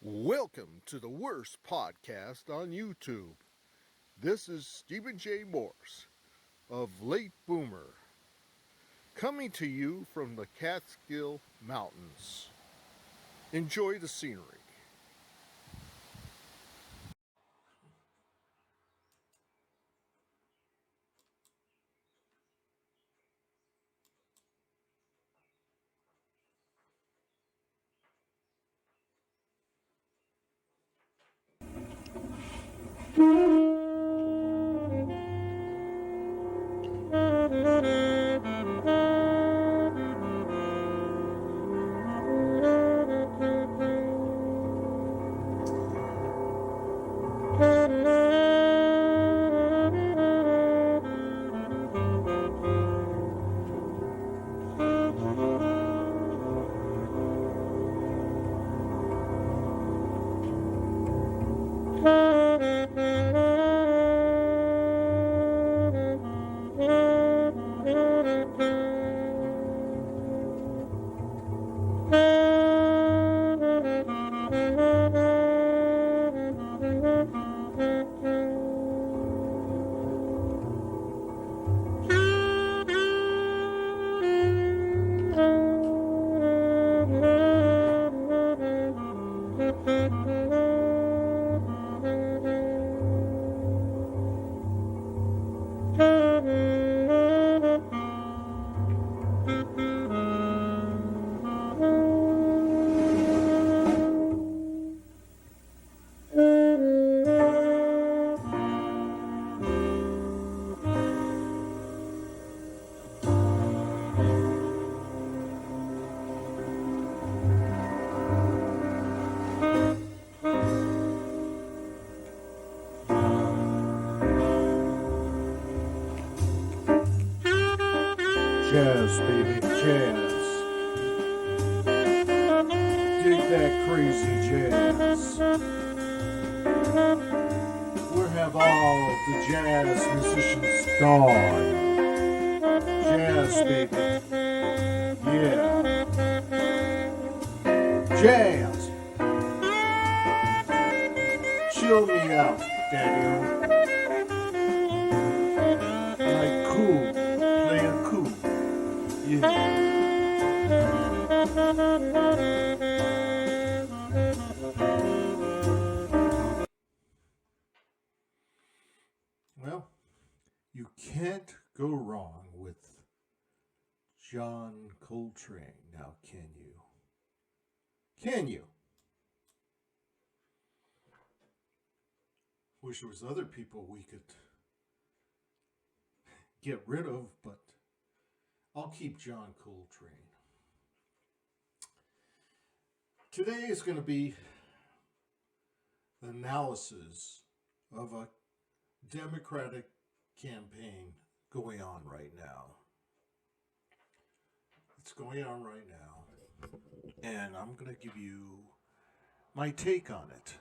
Welcome to the worst podcast on YouTube. This is Stephen J. Morse of Late Boomer, coming to you from the Catskill Mountains. Enjoy the scenery. Jazz, baby, jazz. Dig that crazy jazz. Where have all the jazz musicians gone? Jazz, baby. Yeah. Jazz. Chill me out, daddy. Like cool, playing cool. Yeah. Well, you can't go wrong with John Coltrane, now can you? Can you? Wish there was other people we could get rid of, but I'll keep John Coltrane. Today is going to be an analysis of a Democratic campaign going on right now. It's going on right now, and I'm going to give you my take on it.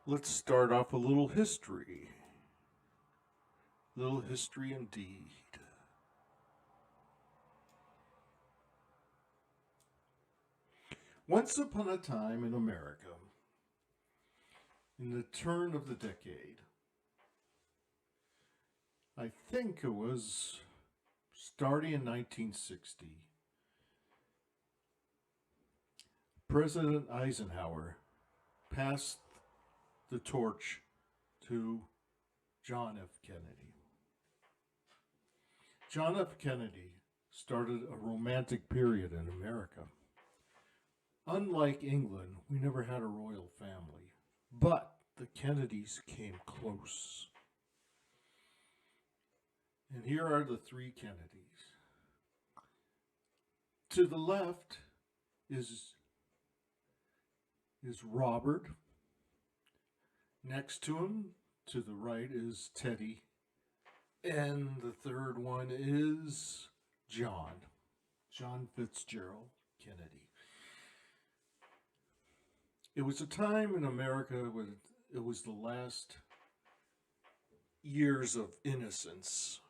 Let's start off a little history. Little history indeed. Once upon a time in America, in the turn of the decade, I think it was starting in 1960, President Eisenhower passed the torch to John F. Kennedy. John F. Kennedy started a romantic period in America. Unlike England, we never had a royal family, but the Kennedys came close. And here are the three Kennedys. To the left is Robert. Next to him, to the right, is Teddy. And the third one is John Fitzgerald Kennedy. It was a time in America when it was the last years of innocence.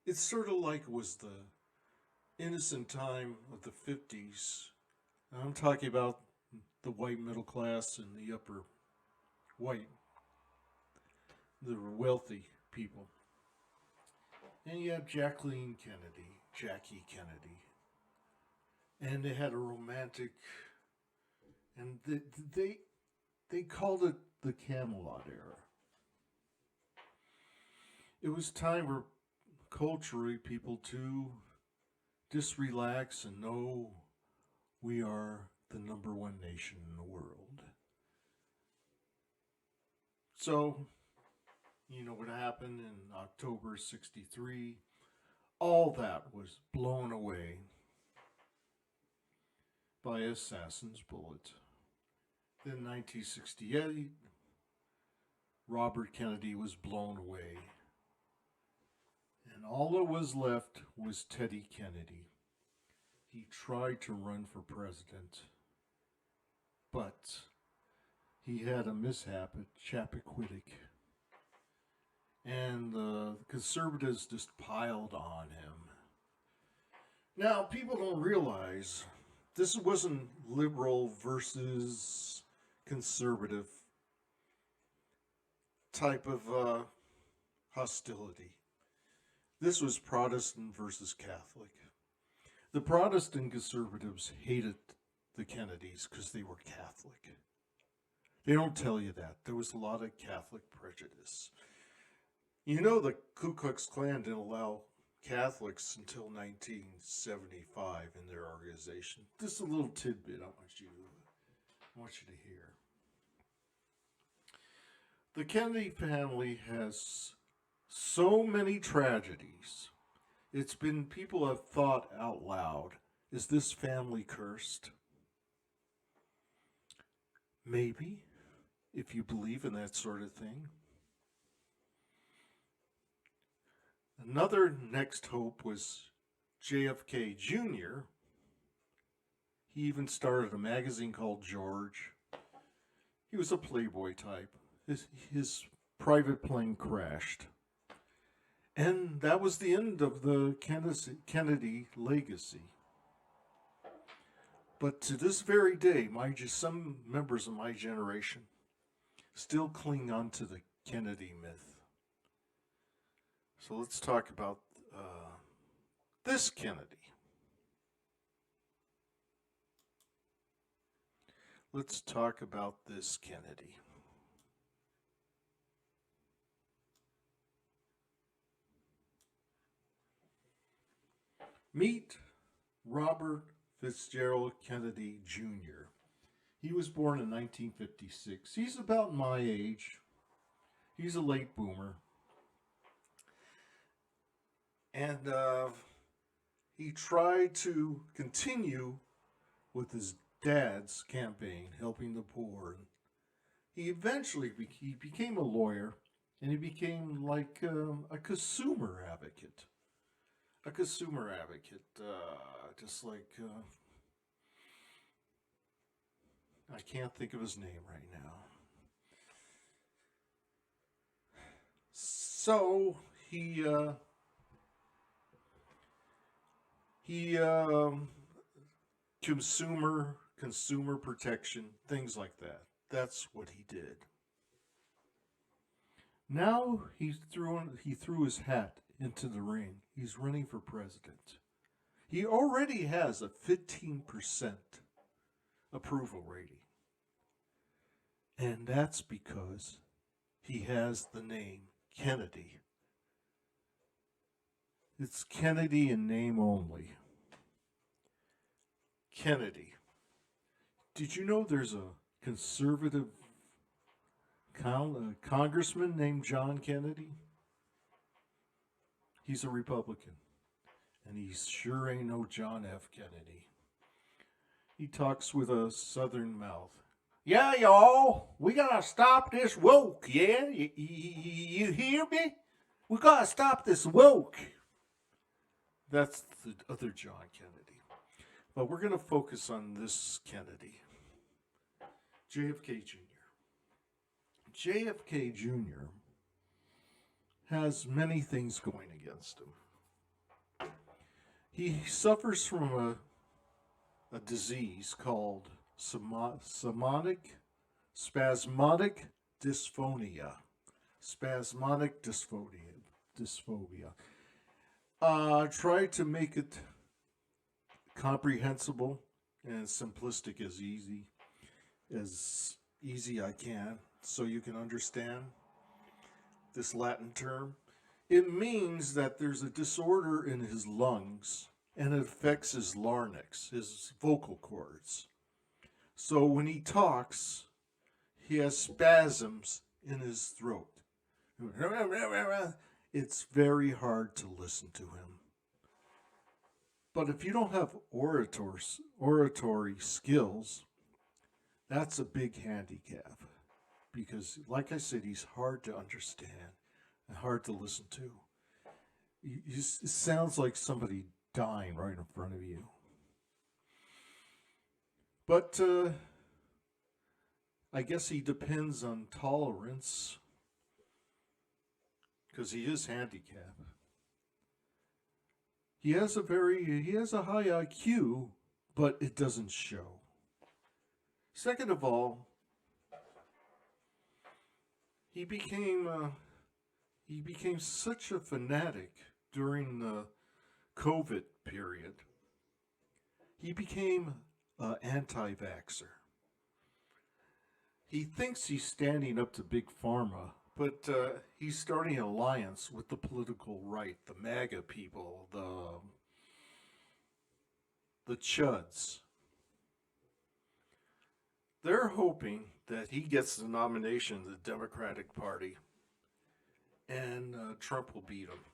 It's sort of like it was the innocent time of the 50s. I'm talking about the white middle class and the upper white, the wealthy people. And you have Jackie Kennedy. And they had a romantic, and they called it the Camelot era. It was time for culturally people to just relax and know we are the number one nation in the world. So, you know what happened in October 63? All that was blown away by assassin's bullet. Then 1968, Robert Kennedy was blown away. And all that was left was Teddy Kennedy. He tried to run for president, but he had a mishap at Chappaquiddick. And the conservatives just piled on him. Now, people don't realize this wasn't liberal versus conservative type of hostility. This was Protestant versus Catholic. The Protestant conservatives hated the Kennedys because they were Catholic. They don't tell you that. There was a lot of Catholic prejudice. You know, the Ku Klux Klan didn't allow Catholics until 1975 in their organization. Just a little tidbit I want you to hear. The Kennedy family has so many tragedies. It's been, people have thought out loud, is this family cursed? Maybe, if you believe in that sort of thing. Another next hope was JFK Jr. He even started a magazine called George. He was a playboy type. His private plane crashed. And that was the end of the Kennedy legacy. But to this very day, some members of my generation still cling on to the Kennedy myth. So let's talk about this Kennedy. Let's talk about this Kennedy. Meet Robert Fitzgerald Kennedy Jr. He was born in 1956. He's about my age. He's a late boomer. And he tried to continue with his dad's campaign, helping the poor. He eventually became a lawyer, and he became like a consumer advocate. A consumer advocate, just like, I can't think of his name right now. So he consumer protection, things like that. That's what he did. Now he threw his hat into the ring. He's running for president. He already has a 15% approval rating. And that's because he has the name Kennedy. It's Kennedy in name only. Kennedy. Did you know there's a conservative congressman named John Kennedy? He's a Republican. And he sure ain't no John F. Kennedy. He talks with a southern mouth. Yeah, y'all, we gotta stop this woke, yeah? You hear me? We gotta stop this woke. That's the other John Kennedy. But we're gonna focus on this Kennedy. JFK Jr. JFK Jr. has many things going against him. He suffers from a disease called spasmodic dysphonia. Spasmodic dysphonia. Try to make it comprehensible and simplistic as easy I can, so you can understand this Latin term. It means that there's a disorder in his lungs and it affects his larynx, his vocal cords. So when he talks, he has spasms in his throat. It's very hard to listen to him. But if you don't have oratory skills, that's a big handicap. Because, like I said, he's hard to understand and hard to listen to. It sounds like somebody dying right in front of you. But I guess he depends on tolerance because he is handicapped. He has a high IQ, but it doesn't show. Second of all, he became such a fanatic during the COVID period. He became an anti-vaxxer. He thinks he's standing up to Big Pharma, but he's starting an alliance with the political right, the MAGA people, the chuds. They're hoping that he gets the nomination of the Democratic Party and Trump will beat him.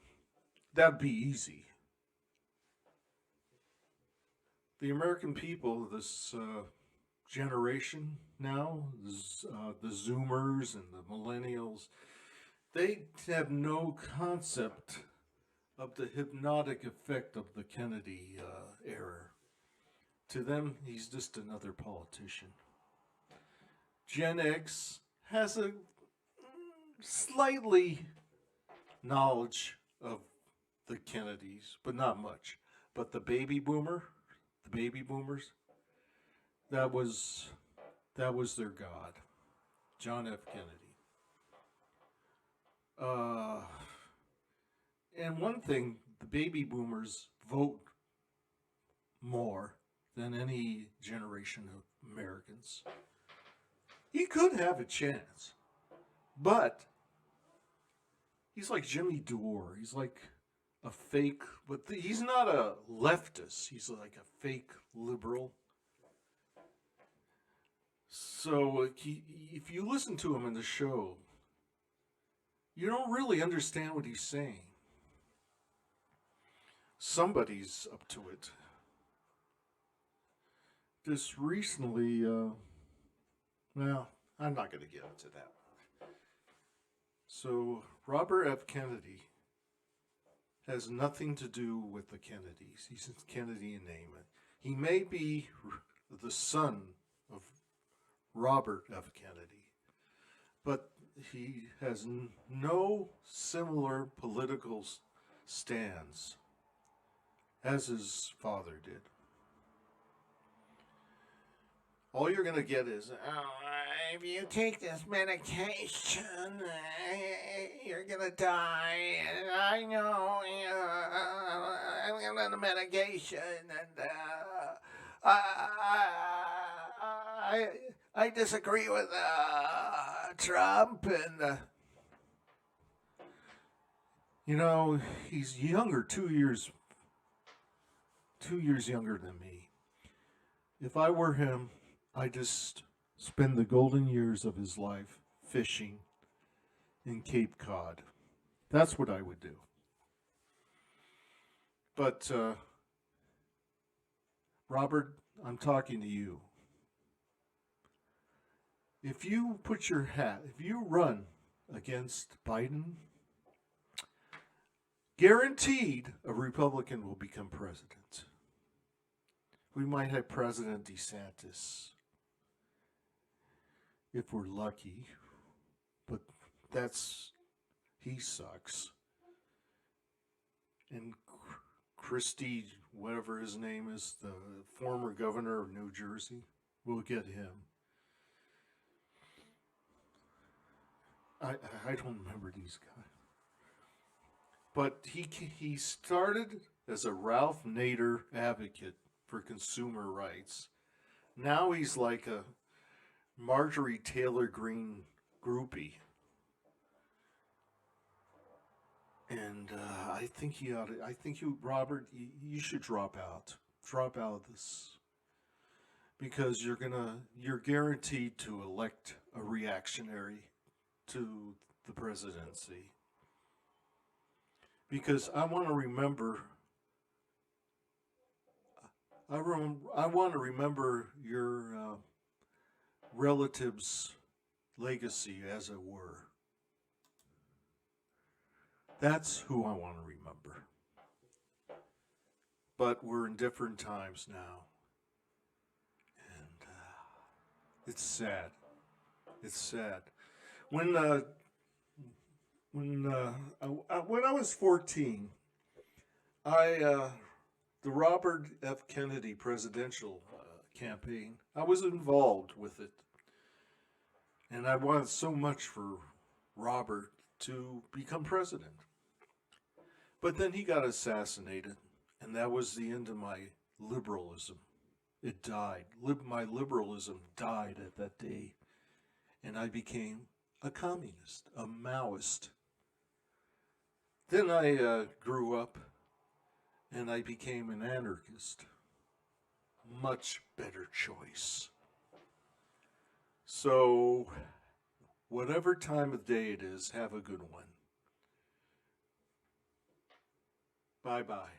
That'd be easy. The American people, this generation now, the Zoomers and the Millennials, they have no concept of the hypnotic effect of the Kennedy era. To them, he's just another politician. Gen X has a slightly knowledge of the Kennedys, but not much. But the baby boomers, that was their god, John F. Kennedy. And one thing, the baby boomers vote more than any generation of Americans. He could have a chance, but he's like Jimmy Dore. He's like a fake, but he's not a leftist. He's like a fake liberal. So if you listen to him in the show, you don't really understand what he's saying. Somebody's up to it. Just recently, well, I'm not going to get into that. So, Robert F. Kennedy has nothing to do with the Kennedys. He's Kennedy in name. He may be the son of Robert F. Kennedy, but he has no similar political stands as his father did. All you're going to get is, if you take this medication, you're going to die. And I know, I'm on the medication, and I disagree with Trump, and he's younger, 2 years younger than me. If I were him, I just spend the golden years of his life fishing in Cape Cod. That's what I would do. But, Robert, I'm talking to you. If you run against Biden, guaranteed a Republican will become president. We might have President DeSantis if we're lucky, but he sucks. And Christie, whatever his name is, the former governor of New Jersey, We'll get him. I don't remember these guys. But he started as a Ralph Nader advocate for consumer rights. Now he's like a Marjorie Taylor Greene groupie. And I think he ought to. I think you, Robert, you should drop out. Drop out of this because you're guaranteed to elect a reactionary to the presidency. Because I want to remember. I want to remember your relative's legacy, as it were. That's who I want to remember. But we're in different times now. And it's sad. It's sad. When when I was 14, the Robert F. Kennedy presidential campaign, I was involved with it. And I wanted so much for Robert to become president. But then he got assassinated, and that was the end of my liberalism. It died. My liberalism died at that day, and I became a communist, a Maoist. Then I grew up, and I became an anarchist. Much better choice. So, whatever time of day it is, have a good one. Bye-bye.